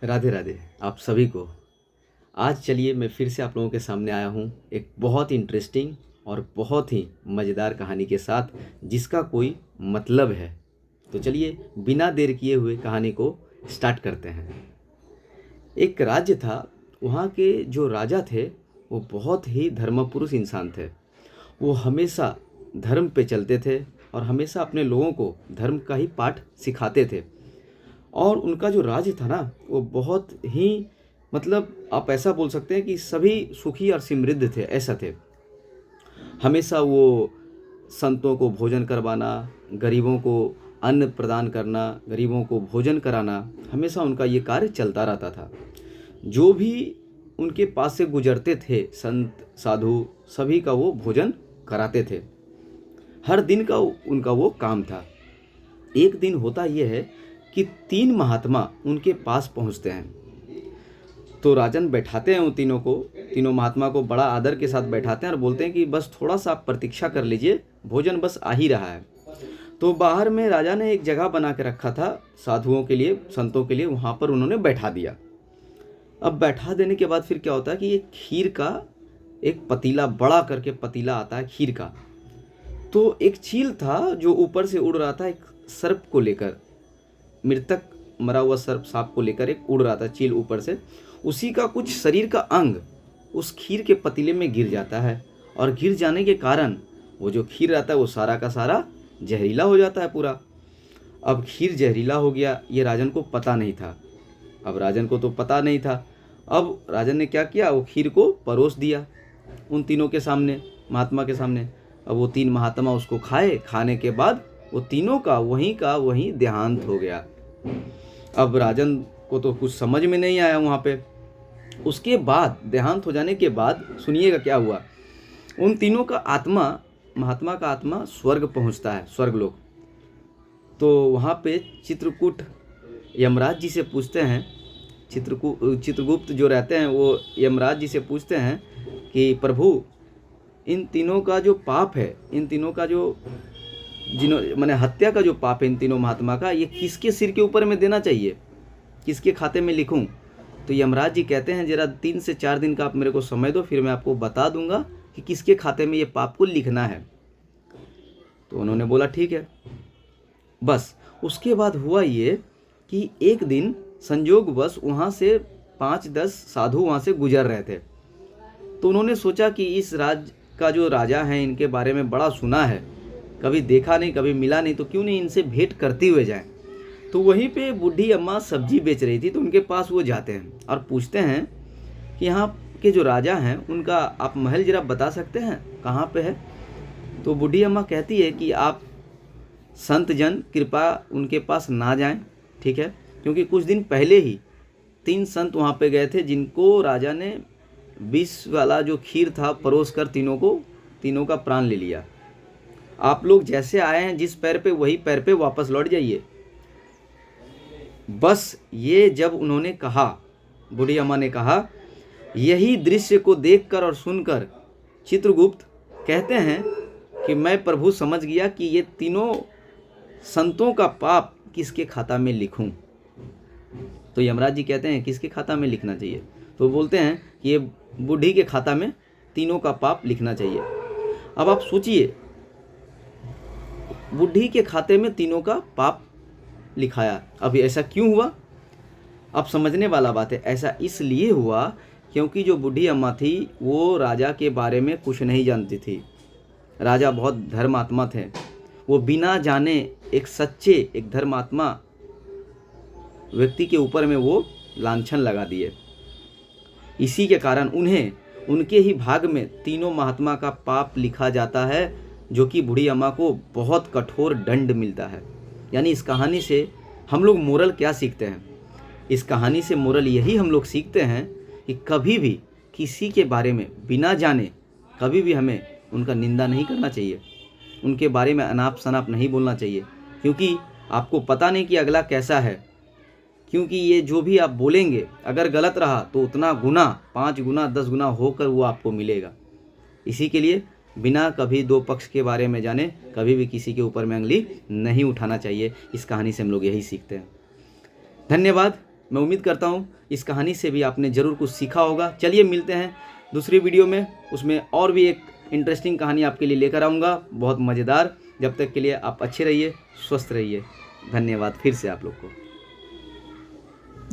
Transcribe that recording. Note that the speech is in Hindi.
राधे राधे आप सभी को। आज चलिए मैं फिर से आप लोगों के सामने आया हूँ एक बहुत ही इंटरेस्टिंग और बहुत ही मज़ेदार कहानी के साथ, जिसका कोई मतलब है। तो चलिए बिना देर किए हुए कहानी को स्टार्ट करते हैं। एक राज्य था। वहाँ के जो राजा थे वो बहुत ही धर्मपुरुष इंसान थे। वो हमेशा धर्म पे चलते थे और हमेशा अपने लोगों को धर्म का ही पाठ सिखाते थे। और उनका जो राज्य था ना, वो बहुत ही मतलब आप ऐसा बोल सकते हैं कि सभी सुखी और समृद्ध थे, ऐसा थे। हमेशा वो संतों को भोजन करवाना, गरीबों को अन्न प्रदान करना, गरीबों को भोजन कराना, हमेशा उनका ये कार्य चलता रहता था। जो भी उनके पास से गुजरते थे संत साधु, सभी का वो भोजन कराते थे। हर दिन का उनका वो काम था। एक दिन होता यह है कि 3 महात्मा उनके पास पहुंचते हैं। तो राजन बैठाते हैं उन तीनों को, तीनों महात्मा को बड़ा आदर के साथ बैठाते हैं और बोलते हैं कि बस थोड़ा सा आप प्रतीक्षा कर लीजिए, भोजन बस आ ही रहा है। तो बाहर में राजा ने एक जगह बना के रखा था साधुओं के लिए, संतों के लिए, वहाँ पर उन्होंने बैठा दिया। अब बैठा देने के बाद फिर क्या होता है कि ये खीर का एक पतीला, बड़ा करके पतीला आता है खीर का। तो एक चील था जो ऊपर से उड़ रहा था, एक सर्प को लेकर, मृतक मरा हुआ सर्प सांप को लेकर एक उड़ रहा था चील ऊपर से। उसी का कुछ शरीर का अंग उस खीर के पतीले में गिर जाता है और गिर जाने के कारण वो जो खीर रहता है वो सारा का सारा जहरीला हो जाता है पूरा। अब खीर जहरीला हो गया, ये राजन को पता नहीं था। अब राजन को तो पता नहीं था। अब राजन ने क्या किया, वो खीर को परोस दिया उन तीनों के सामने, महात्मा के सामने। अब वो 3 महात्मा उसको खाए। खाने के बाद वो तीनों का वहीं देहांत हो गया। अब राजन को तो कुछ समझ में नहीं आया वहाँ पे। उसके बाद देहांत हो जाने के बाद सुनिएगा क्या हुआ। उन तीनों का आत्मा, महात्मा का आत्मा स्वर्ग पहुँचता है, स्वर्गलोक। तो वहाँ पे चित्रकूट यमराज जी से पूछते हैं, चित्रगुप्त जो रहते हैं वो यमराज जी से पूछते हैं कि प्रभु, इन तीनों का जो पाप है, इन तीनों का जो मैंने हत्या का जो पाप है इन तीनों महात्मा का, ये किसके सिर के ऊपर में देना चाहिए, किसके खाते में लिखूं? तो यमराज जी कहते हैं जरा 3 से 4 दिन का आप मेरे को समय दो, फिर मैं आपको बता दूंगा कि किसके खाते में ये पाप को लिखना है। तो उन्होंने बोला ठीक है। बस उसके बाद हुआ ये कि एक दिन संयोगवश वहाँ से 5-10 साधु वहाँ से गुजर रहे थे। तो उन्होंने सोचा कि इस राज्य का जो राजा है, इनके बारे में बड़ा सुना है, कभी देखा नहीं, कभी मिला नहीं, तो क्यों नहीं इनसे भेंट करते हुए जाएं। तो वहीं पे बूढ़ी अम्मा सब्जी बेच रही थी, तो उनके पास वो जाते हैं और पूछते हैं कि यहाँ के जो राजा हैं उनका आप महल जरा बता सकते हैं कहाँ पे है? तो बूढ़ी अम्मा कहती है कि आप संत जन कृपया उनके पास ना जाएं, ठीक है, क्योंकि कुछ दिन पहले ही 3 संत वहाँ पे गए थे, जिनको राजा ने विष वाला जो खीर था परोस कर तीनों का प्राण ले लिया। आप लोग जैसे आए हैं जिस पैर पे, वही पैर पे वापस लौट जाइए। बस ये जब उन्होंने कहा, बूढ़ी अम्मा ने कहा, यही दृश्य को देखकर और सुनकर चित्रगुप्त कहते हैं कि मैं प्रभु समझ गया कि ये तीनों संतों का पाप किसके खाता में लिखूं। तो यमराज जी कहते हैं किसके खाता में लिखना चाहिए? तो बोलते हैं कि ये बूढ़ी के खाता में तीनों का पाप लिखना चाहिए। अब आप सोचिए, बूढ़ी के खाते में तीनों का पाप लिखाया। अभी ऐसा क्यों हुआ? अब समझने वाला बात है। ऐसा इसलिए हुआ क्योंकि जो बूढ़ी अम्मा थी वो राजा के बारे में कुछ नहीं जानती थी। राजा बहुत धर्मात्मा थे। वो बिना जाने एक सच्चे, एक धर्मात्मा व्यक्ति के ऊपर में वो लांछन लगा दिए। इसी के कारण उन्हें, उनके ही भाग में तीनों महात्मा का पाप लिखा जाता है, जो कि बूढ़ी अम्मा को बहुत कठोर दंड मिलता है। यानी इस कहानी से हम लोग मोरल क्या सीखते हैं? इस कहानी से मोरल यही हम लोग सीखते हैं कि कभी भी किसी के बारे में बिना जाने कभी भी हमें उनका निंदा नहीं करना चाहिए, उनके बारे में अनाप शनाप नहीं बोलना चाहिए, क्योंकि आपको पता नहीं कि अगला कैसा है। क्योंकि ये जो भी आप बोलेंगे अगर गलत रहा तो उतना गुना, 5 गुना 10 गुना होकर वो आपको मिलेगा। इसी के लिए बिना कभी 2 पक्ष के बारे में जाने कभी भी किसी के ऊपर में उंगली नहीं उठाना चाहिए। इस कहानी से हम लोग यही सीखते हैं। धन्यवाद। मैं उम्मीद करता हूँ इस कहानी से भी आपने ज़रूर कुछ सीखा होगा। चलिए मिलते हैं दूसरी वीडियो में, उसमें और भी एक इंटरेस्टिंग कहानी आपके लिए लेकर आऊँगा, बहुत मज़ेदार। जब तक के लिए आप अच्छे रहिए, स्वस्थ रहिए। धन्यवाद फिर से आप लोग को।